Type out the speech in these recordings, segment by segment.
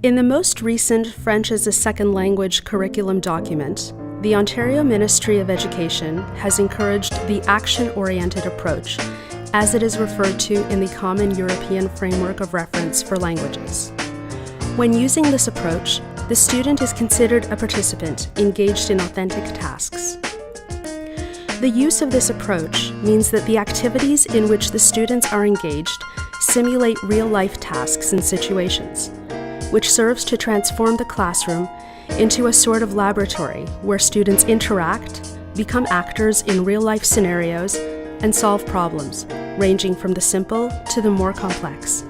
In the most recent French as a Second Language curriculum document, the Ontario Ministry of Education has encouraged the action-oriented approach, as it is referred to in the Common European Framework of Reference for Languages. When using this approach, the student is considered a participant engaged in authentic tasks. The use of this approach means that the activities in which the students are engaged simulate real-life tasks and situations, which serves to transform the classroom into a sort of laboratory where students interact, become actors in real-life scenarios, and solve problems, ranging from the simple to the more complex.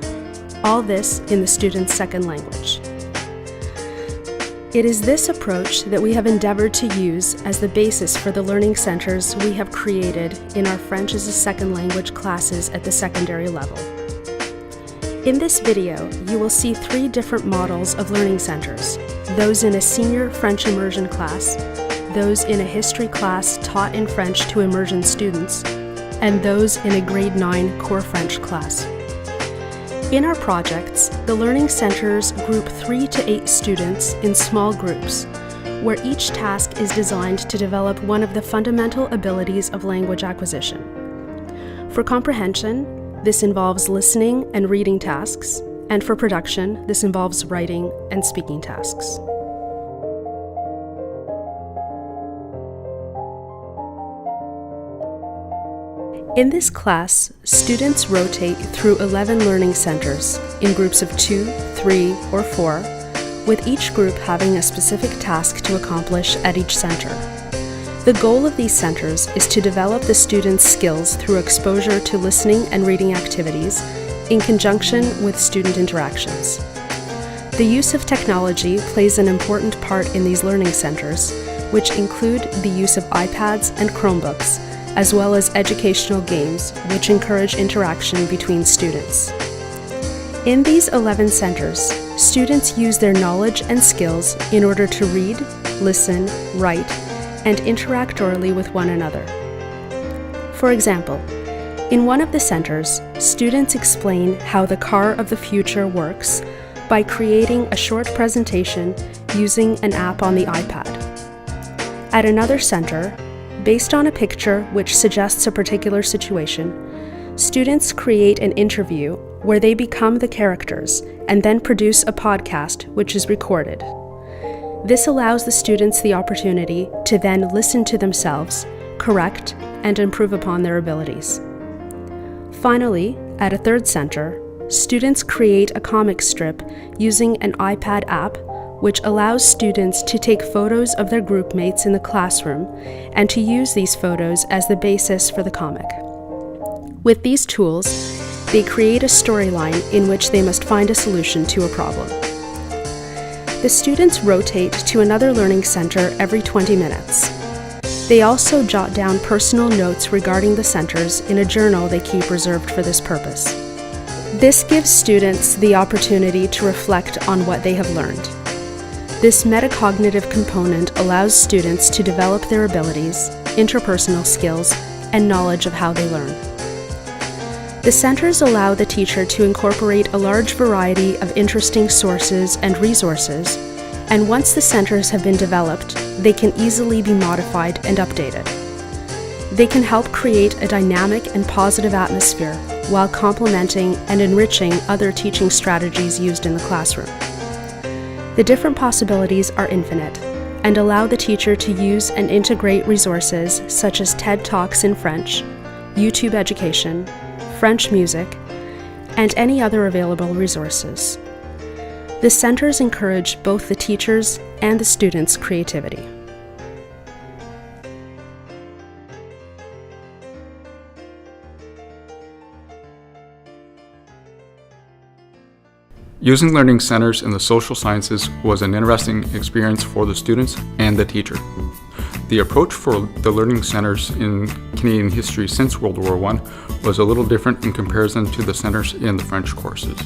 All this in the student's second language. It is this approach that we have endeavored to use as the basis for the learning centers we have created in our French as a Second Language classes at the secondary level. In this video, you will see 3 different models of learning centers: those in a senior French immersion class, those in a history class taught in French to immersion students, and those in a grade 9 core French class. In our projects, the learning centers group 3 to 8 students in small groups, where each task is designed to develop one of the fundamental abilities of language acquisition. For comprehension, this involves listening and reading tasks, and for production, this involves writing and speaking tasks. In this class, students rotate through 11 learning centers in groups of 2, 3, or 4, with each group having a specific task to accomplish at each center. The goal of these centers is to develop the students' skills through exposure to listening and reading activities in conjunction with student interactions. The use of technology plays an important part in these learning centers, which include the use of iPads and Chromebooks, as well as educational games which encourage interaction between students. In these 11 centers, students use their knowledge and skills in order to read, listen, write, and interact orally with one another. For example, in one of the centers, students explain how the car of the future works by creating a short presentation using an app on the iPad. At another center, based on a picture which suggests a particular situation, students create an interview where they become the characters and then produce a podcast which is recorded. This allows the students the opportunity to then listen to themselves, correct, and improve upon their abilities. Finally, at a third center, students create a comic strip using an iPad app which allows students to take photos of their group mates in the classroom and to use these photos as the basis for the comic. With these tools, they create a storyline in which they must find a solution to a problem. The students rotate to another learning center every 20 minutes. They also jot down personal notes regarding the centers in a journal they keep reserved for this purpose. This gives students the opportunity to reflect on what they have learned. This metacognitive component allows students to develop their abilities, interpersonal skills, and knowledge of how they learn. The centers allow the teacher to incorporate a large variety of interesting sources and resources, and once the centers have been developed, they can easily be modified and updated. They can help create a dynamic and positive atmosphere while complementing and enriching other teaching strategies used in the classroom. The different possibilities are infinite and allow the teacher to use and integrate resources such as TED Talks in French, YouTube education, French music, and any other available resources. The centers encourage both the teachers and the students' creativity. Using learning centers in the social sciences was an interesting experience for the students and the teacher. The approach for the learning centers in Canadian history since World War I was a little different in comparison to the centers in the French courses.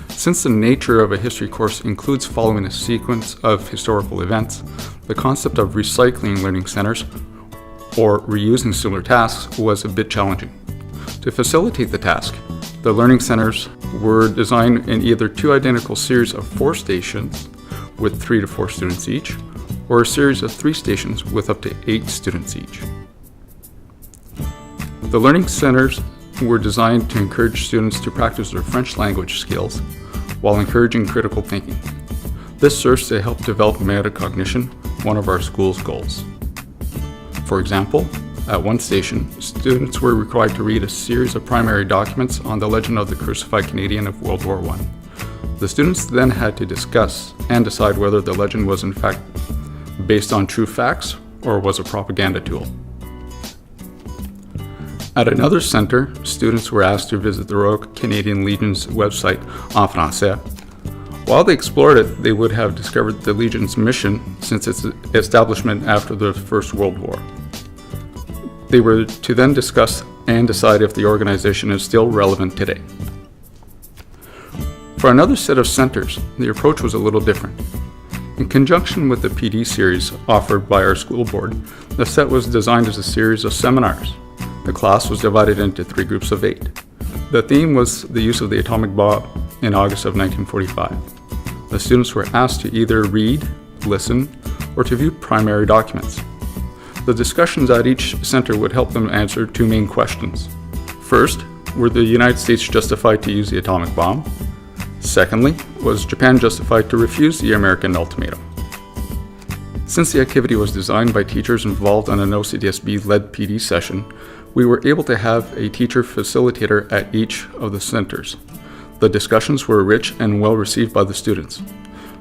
Since the nature of a history course includes following a sequence of historical events, the concept of recycling learning centers or reusing similar tasks was a bit challenging. To facilitate the task, The learning centers were designed in either two identical series of 4 stations with 3 to 4 students each, or a series of 3 stations with up to 8 students each. The learning centers were designed to encourage students to practice their French language skills while encouraging critical thinking. This serves to help develop metacognition, one of our school's goals. For example, at one station, students were required to read a series of primary documents on the legend of the crucified Canadian of World War I. The students then had to discuss and decide whether the legend was in fact based on true facts or was a propaganda tool. At another center, students were asked to visit the Royal Canadian Legion's website en français. While they explored it, they would have discovered the Legion's mission since its establishment after the First World War. They were to then discuss and decide if the organization is still relevant today. For another set of centers, the approach was a little different. In conjunction with the PD series offered by our school board, the set was designed as a series of seminars. The class was divided into 3 groups of 8. The theme was the use of the atomic bomb in August of 1945. The students were asked to either read, listen, or to view primary documents. The discussions at each center would help them answer 2 main questions. First, were the United States justified to use the atomic bomb? Secondly, was Japan justified to refuse the American ultimatum? Since the activity was designed by teachers involved on an OCDSB-led PD session, we were able to have a teacher facilitator at each of the centers. The discussions were rich and well received by the students.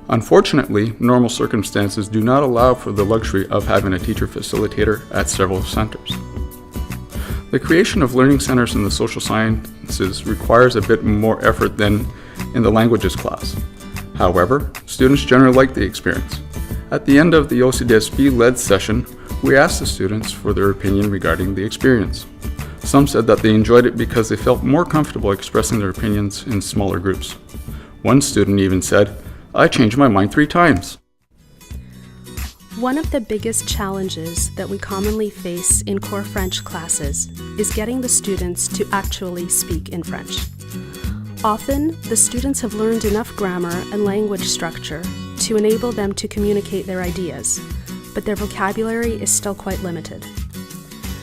Unfortunately, normal circumstances do not allow for the luxury of having a teacher facilitator at several centers. The creation of learning centers in the social sciences requires a bit more effort than in the languages class. However, students generally like the experience. At the end of the OCDSB-led session, we asked the students for their opinion regarding the experience. Some said that they enjoyed it because they felt more comfortable expressing their opinions in smaller groups. One student even said, "I changed my mind 3 times." One of the biggest challenges that we commonly face in core French classes is getting the students to actually speak in French. Often, the students have learned enough grammar and language structure to enable them to communicate their ideas, but their vocabulary is still quite limited.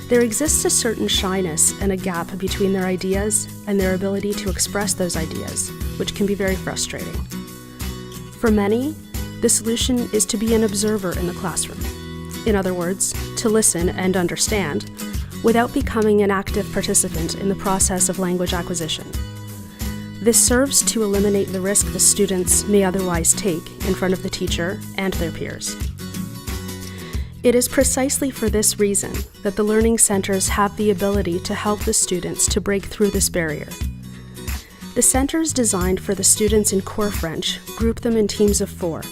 There exists a certain shyness and a gap between their ideas and their ability to express those ideas, which can be very frustrating. For many, the solution is to be an observer in the classroom. In other words, to listen and understand without becoming an active participant in the process of language acquisition. This serves to eliminate the risk the students may otherwise take in front of the teacher and their peers. It is precisely for this reason that the learning centers have the ability to help the students to break through this barrier. The centers designed for the students in core French group them in teams of 4.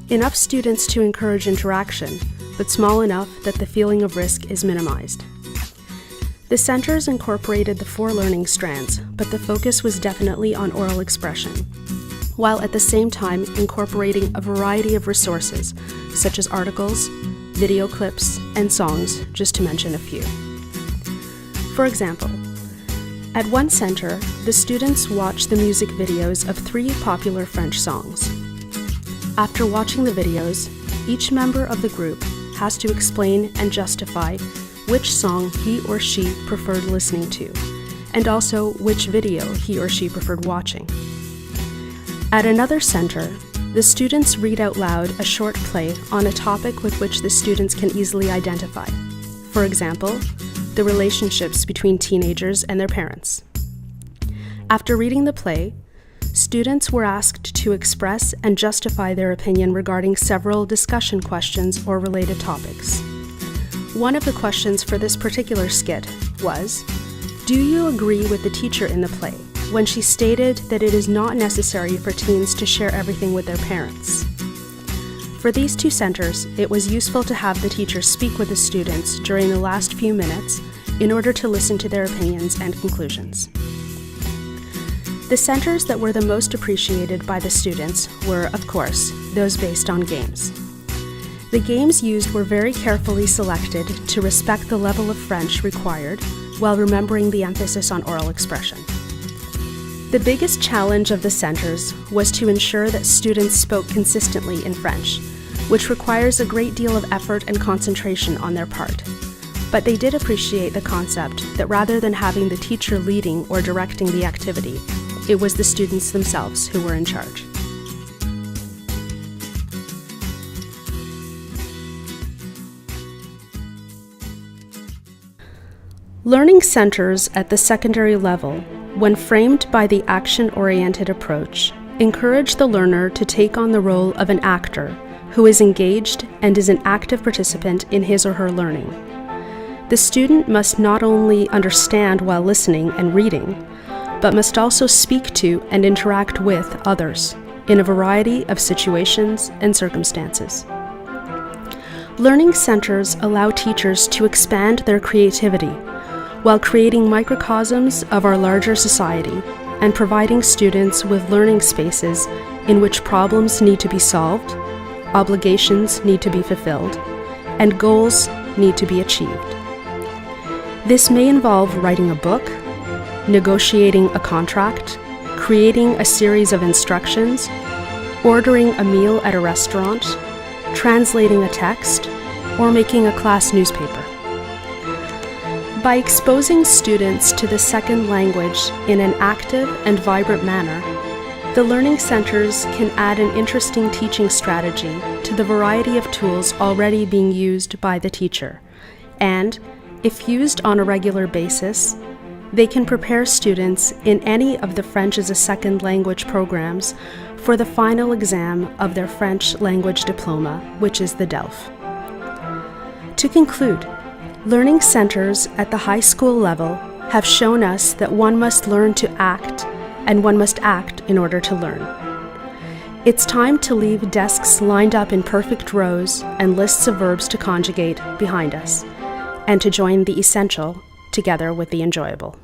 Enough students to encourage interaction, but small enough that the feeling of risk is minimized. The centers incorporated the 4 learning strands, but the focus was definitely on oral expression, while at the same time incorporating a variety of resources, such as articles, video clips, and songs, just to mention a few. For example, at one center, the students watched the music videos of 3 popular French songs. After watching the videos, each member of the group has to explain and justify which song he or she preferred listening to, and also which video he or she preferred watching. At another center, the students read out loud a short play on a topic with which the students can easily identify. For example, the relationships between teenagers and their parents. After reading the play, students were asked to express and justify their opinion regarding several discussion questions or related topics. One of the questions for this particular skit was, do you agree with the teacher in the play when she stated that it is not necessary for teens to share everything with their parents? For these 2 centers, it was useful to have the teacher speak with the students during the last few minutes in order to listen to their opinions and conclusions. The centers that were the most appreciated by the students were, of course, those based on games. The games used were very carefully selected to respect the level of French required while remembering the emphasis on oral expression. The biggest challenge of the centers was to ensure that students spoke consistently in French, which requires a great deal of effort and concentration on their part. But they did appreciate the concept that rather than having the teacher leading or directing the activity, it was the students themselves who were in charge. Learning centers at the secondary level, when framed by the action-oriented approach, encourage the learner to take on the role of an actor who is engaged and is an active participant in his or her learning. The student must not only understand while listening and reading, but must also speak to and interact with others in a variety of situations and circumstances. Learning centers allow teachers to expand their creativity while creating microcosms of our larger society and providing students with learning spaces in which problems need to be solved, obligations need to be fulfilled, and goals need to be achieved. This may involve writing a book, negotiating a contract, creating a series of instructions, ordering a meal at a restaurant, translating a text, or making a class newspaper. By exposing students to the second language in an active and vibrant manner, the learning centers can add an interesting teaching strategy to the variety of tools already being used by the teacher, and, if used on a regular basis, they can prepare students in any of the French as a second language programs for the final exam of their French language diploma, which is the DELF. To conclude, learning centers at the high school level have shown us that one must learn to act and one must act in order to learn. It's time to leave desks lined up in perfect rows and lists of verbs to conjugate behind us, and to join the essential together with the enjoyable.